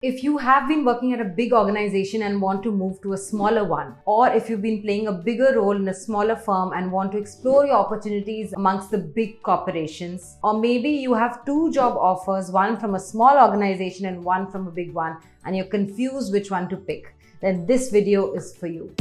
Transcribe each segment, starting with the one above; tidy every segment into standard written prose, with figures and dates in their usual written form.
If you have been working at a big organization and want to move to a smaller one, or if you've been playing a bigger role in a smaller firm and want to explore your opportunities amongst the big corporations, or maybe you have two job offers, one from a small organization and one from a big one, and you're confused which one to pick, then this video is for you.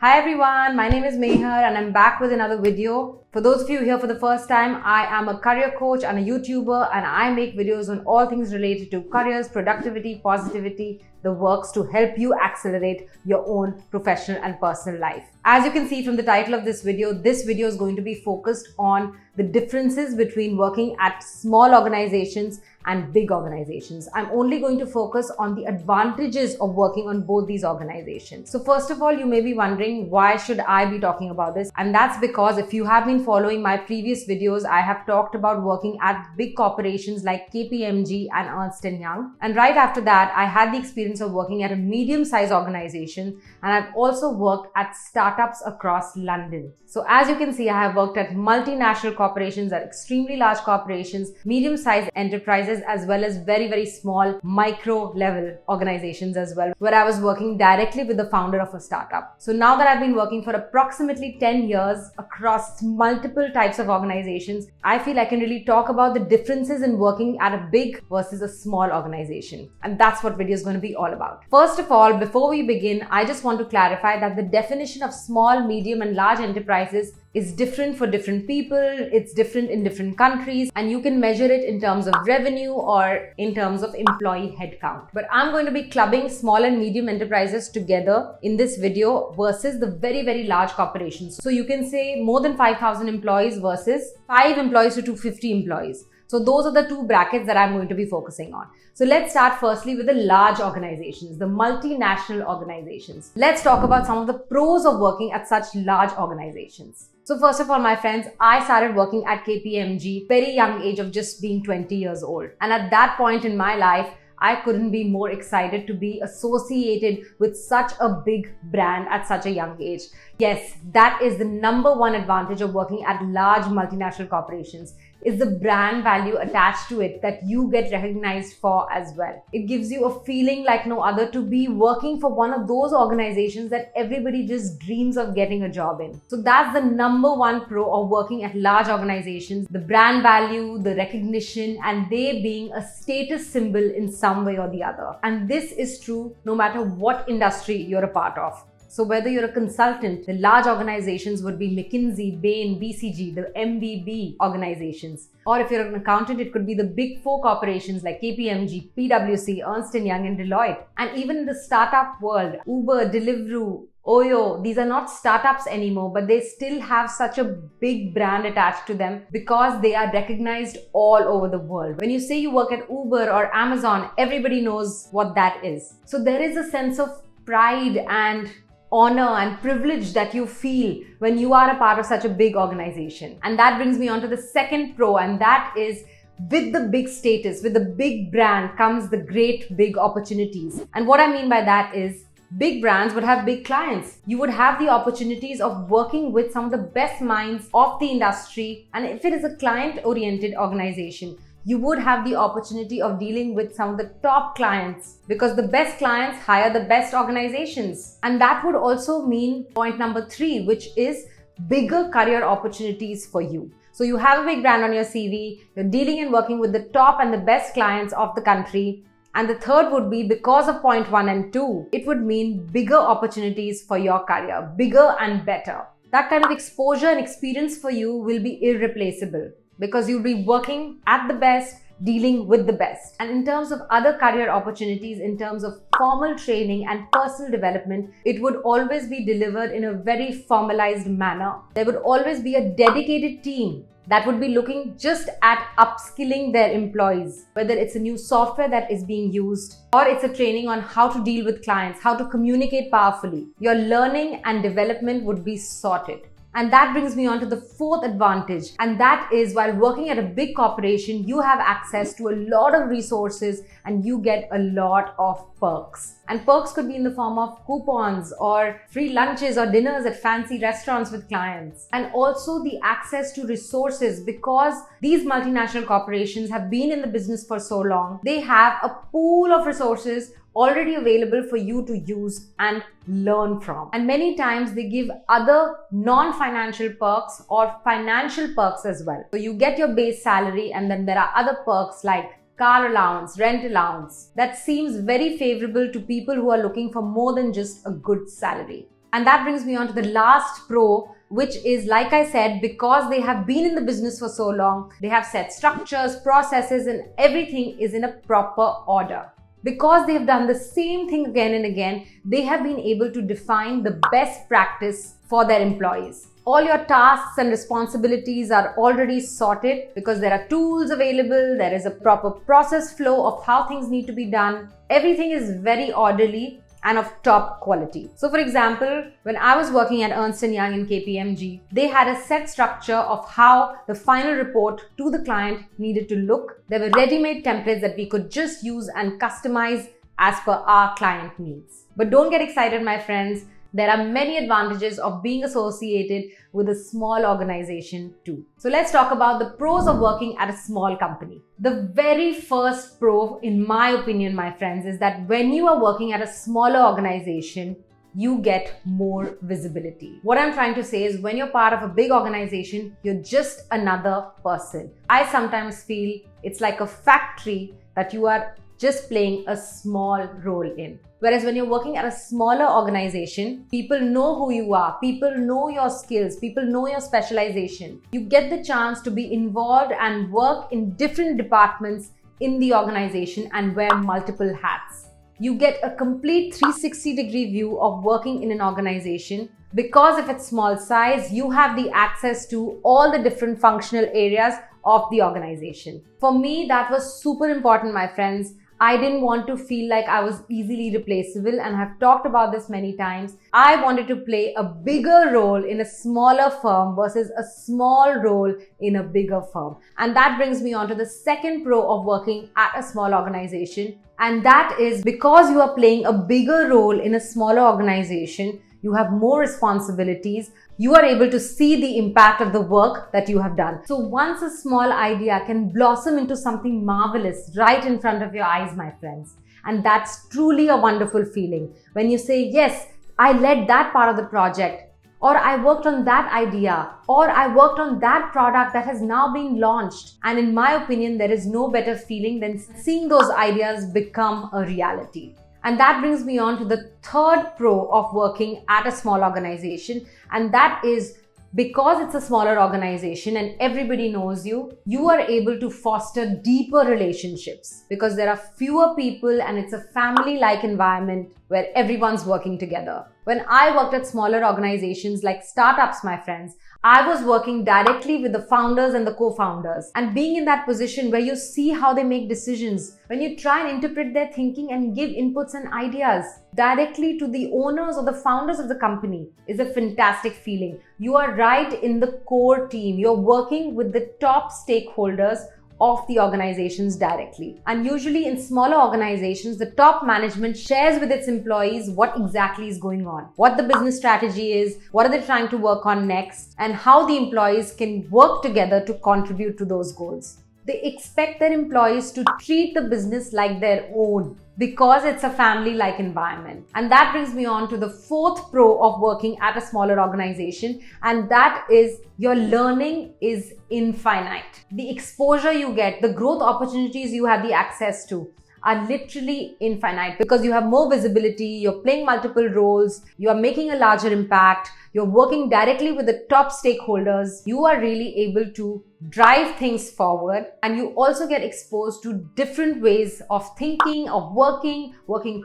Hi everyone, my name is Mehar and I'm back with another video. For those of you here for the first time, I am a career coach and a YouTuber, and I make videos on all things related to careers, productivity, positivity, the works to help you accelerate your own professional and personal life. As you can see from the title of this video is going to be focused on the differences between working at small organizations and big organizations. I'm only going to focus on the advantages of working on both these organizations. So first of all, you may be wondering, why should I be talking about this? And that's because if you have been following my previous videos, I have talked about working at big corporations like KPMG and Ernst & Young. And right after that, I had the experience of working at a medium-sized organization, and I've also worked at startups across London. So as you can see, I have worked at multinational corporations, at extremely large corporations, medium-sized enterprises, as well as very, very small micro-level organizations as well, where I was working directly with the founder of a startup. So now that I've been working for approximately 10 years across multiple types of organizations, I feel I can really talk about the differences in working at a big versus a small organization. And that's what video is going to be all about. First of all, before we begin, I just want to clarify that the definition of small, medium, and large enterprises is different for different people. It's different in different countries, and you can measure it in terms of revenue or in terms of employee headcount. But I'm going to be clubbing small and medium enterprises together in this video versus the very, very large corporations. So you can say more than 5,000 employees versus 5 employees to 250 employees. So those are the two brackets that I'm going to be focusing on. So let's start firstly with the large organizations, the multinational organizations. Let's talk about some of the pros of working at such large organizations. So first of all, my friends, I started working at KPMG very young age of just being 20 years old. And at that point in my life, I couldn't be more excited to be associated with such a big brand at such a young age. Yes, that is the number one advantage of working at large multinational corporations, is the brand value attached to it that you get recognized for as well. It gives you a feeling like no other to be working for one of those organizations that everybody just dreams of getting a job in. So that's the number one pro of working at large organizations, the brand value, the recognition, and they being a status symbol in some way or the other. And this is true no matter what industry you're a part of. So whether you're a consultant, the large organizations would be McKinsey, Bain, BCG, the MBB organizations. Or if you're an accountant, it could be the big 4 corporations like KPMG, PwC, Ernst & Young, and Deloitte. And even in the startup world, Uber, Deliveroo, Oyo, these are not startups anymore, but they still have such a big brand attached to them because they are recognized all over the world. When you say you work at Uber or Amazon, everybody knows what that is. So there is a sense of pride and honor and privilege that you feel when you are a part of such a big organization. And that brings me on to the second pro, and that is, with the big status, with the big brand comes the great big opportunities. And what I mean by that is, big brands would have big clients. You would have the opportunities of working with some of the best minds of the industry. And if it is a client-oriented organization, you would have the opportunity of dealing with some of the top clients, because the best clients hire the best organizations. And that would also mean point number 3, which is bigger career opportunities for you. So you have a big brand on your CV, you're dealing and working with the top and the best clients of the country. And the third would be, because of point 1 and 2, it would mean bigger opportunities for your career, bigger and better. That kind of exposure and experience for you will be irreplaceable, because you'll be working at the best, dealing with the best. And in terms of other career opportunities, in terms of formal training and personal development, it would always be delivered in a very formalized manner. There would always be a dedicated team that would be looking just at upskilling their employees, whether it's a new software that is being used or it's a training on how to deal with clients, how to communicate powerfully. Your learning and development would be sorted. And that brings me on to the fourth advantage. And that is, while working at a big corporation, you have access to a lot of resources and you get a lot of perks. And perks could be in the form of coupons or free lunches or dinners at fancy restaurants with clients. And also the access to resources, because these multinational corporations have been in the business for so long. They have a pool of resources already available for you to use and learn from. And many times they give other non-financial perks or financial perks as well. So you get your base salary and then there are other perks like car allowance, rent allowance. That seems very favorable to people who are looking for more than just a good salary. And that brings me on to the last pro, which is, like I said, because they have been in the business for so long, they have set structures, processes, and everything is in a proper order. Because they have done the same thing again and again, they have been able to define the best practice for their employees. All your tasks and responsibilities are already sorted because there are tools available, there is a proper process flow of how things need to be done. Everything is very orderly and of top quality. So for example, when I was working at Ernst & Young in KPMG, they had a set structure of how the final report to the client needed to look. There were ready-made templates that we could just use and customize as per our client needs. But don't get excited, my friends. There are many advantages of being associated with a small organization too. So let's talk about the pros of working at a small company. The very first pro, in my opinion, my friends, is that when you are working at a smaller organization, you get more visibility. What I'm trying to say is, when you're part of a big organization, you're just another person. I sometimes feel it's like a factory that you are just playing a small role in. Whereas when you're working at a smaller organization, people know who you are, people know your skills, people know your specialization. You get the chance to be involved and work in different departments in the organization and wear multiple hats. You get a complete 360-degree view of working in an organization, because if it's small size, you have the access to all the different functional areas of the organization. For me, that was super important, my friends. I didn't want to feel like I was easily replaceable, and I've talked about this many times. I wanted to play a bigger role in a smaller firm versus a small role in a bigger firm. And that brings me on to the second pro of working at a small organization. And that is, because you are playing a bigger role in a smaller organization, you have more responsibilities. You are able to see the impact of the work that you have done. So once a small idea can blossom into something marvelous right in front of your eyes, my friends. And that's truly a wonderful feeling. When you say, yes, I led that part of the project, or I worked on that idea, or I worked on that product that has now been launched. And in my opinion, there is no better feeling than seeing those ideas become a reality. And that brings me on to the third pro of working at a small organization. And that is, because it's a smaller organization and everybody knows you, you are able to foster deeper relationships because there are fewer people and it's a family-like environment where everyone's working together. When I worked at smaller organizations like startups, my friends, I was working directly with the founders and the co-founders, and being in that position where you see how they make decisions, when you try and interpret their thinking and give inputs and ideas directly to the owners or the founders of the company is a fantastic feeling. You are right in the core team. You're working with the top stakeholders of the organizations directly. And usually in smaller organizations, the top management shares with its employees what exactly is going on, what the business strategy is, what are they trying to work on next, and how the employees can work together to contribute to those goals. They expect their employees to treat the business like their own because it's a family-like environment. And that brings me on to the fourth pro of working at a smaller organization, and that is your learning is infinite. The exposure you get, the growth opportunities you have the access to are literally infinite because you have more visibility, you're playing multiple roles, you are making a larger impact, you're working directly with the top stakeholders, you are really able to drive things forward, and you also get exposed to different ways of thinking, of working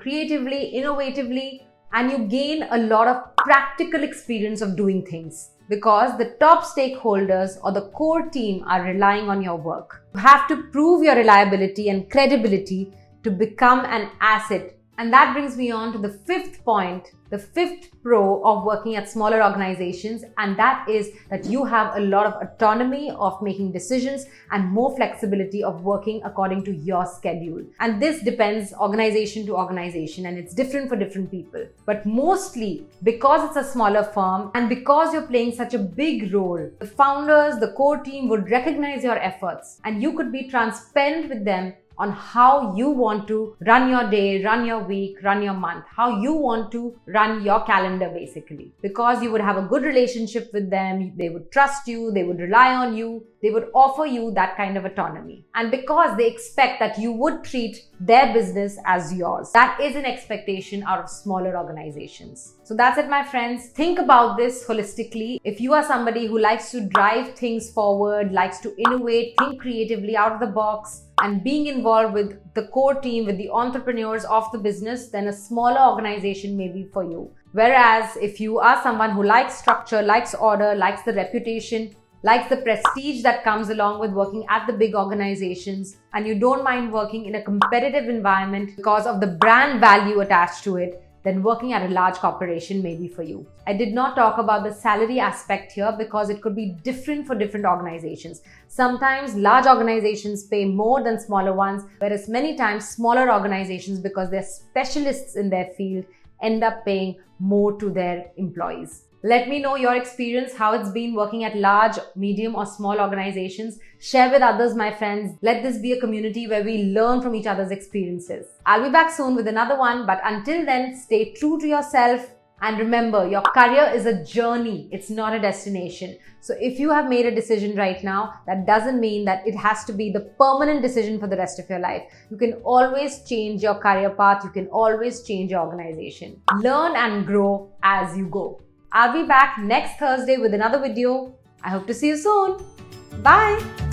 creatively, innovatively, and you gain a lot of practical experience of doing things because the top stakeholders or the core team are relying on your work. You have to prove your reliability and credibility to become an asset And that brings me on to the fifth point, the fifth pro of working at smaller organizations, and that is that you have a lot of autonomy of making decisions and more flexibility of working according to your schedule. And this depends organization to organization, and it's different for different people. But mostly because it's a smaller firm and because you're playing such a big role, the founders, the core team would recognize your efforts, and you could be transparent with them on how you want to run your day, run your week, run your month, how you want to run your calendar basically. Because you would have a good relationship with them, they would trust you, they would rely on you, they would offer you that kind of autonomy. And because they expect that you would treat their business as yours. That is an expectation out of smaller organizations. So that's it, my friends. Think about this holistically. If you are somebody who likes to drive things forward, likes to innovate, think creatively out of the box, and being involved with the core team, with the entrepreneurs of the business, then a smaller organization may be for you. Whereas if you are someone who likes structure, likes order, likes the reputation, likes the prestige that comes along with working at the big organizations, and you don't mind working in a competitive environment because of the brand value attached to it, then working at a large corporation may be for you. I did not talk about the salary aspect here because it could be different for different organizations. Sometimes large organizations pay more than smaller ones, whereas many times smaller organizations, because they're specialists in their field, end up paying more to their employees. Let me know your experience, how it's been working at large, medium or small organizations. Share with others, my friends. Let this be a community where we learn from each other's experiences. I'll be back soon with another one, but until then, stay true to yourself. And remember, your career is a journey. It's not a destination. So if you have made a decision right now, that doesn't mean that it has to be the permanent decision for the rest of your life. You can always change your career path. You can always change your organization. Learn and grow as you go. I'll be back next Thursday with another video. I hope to see you soon. Bye.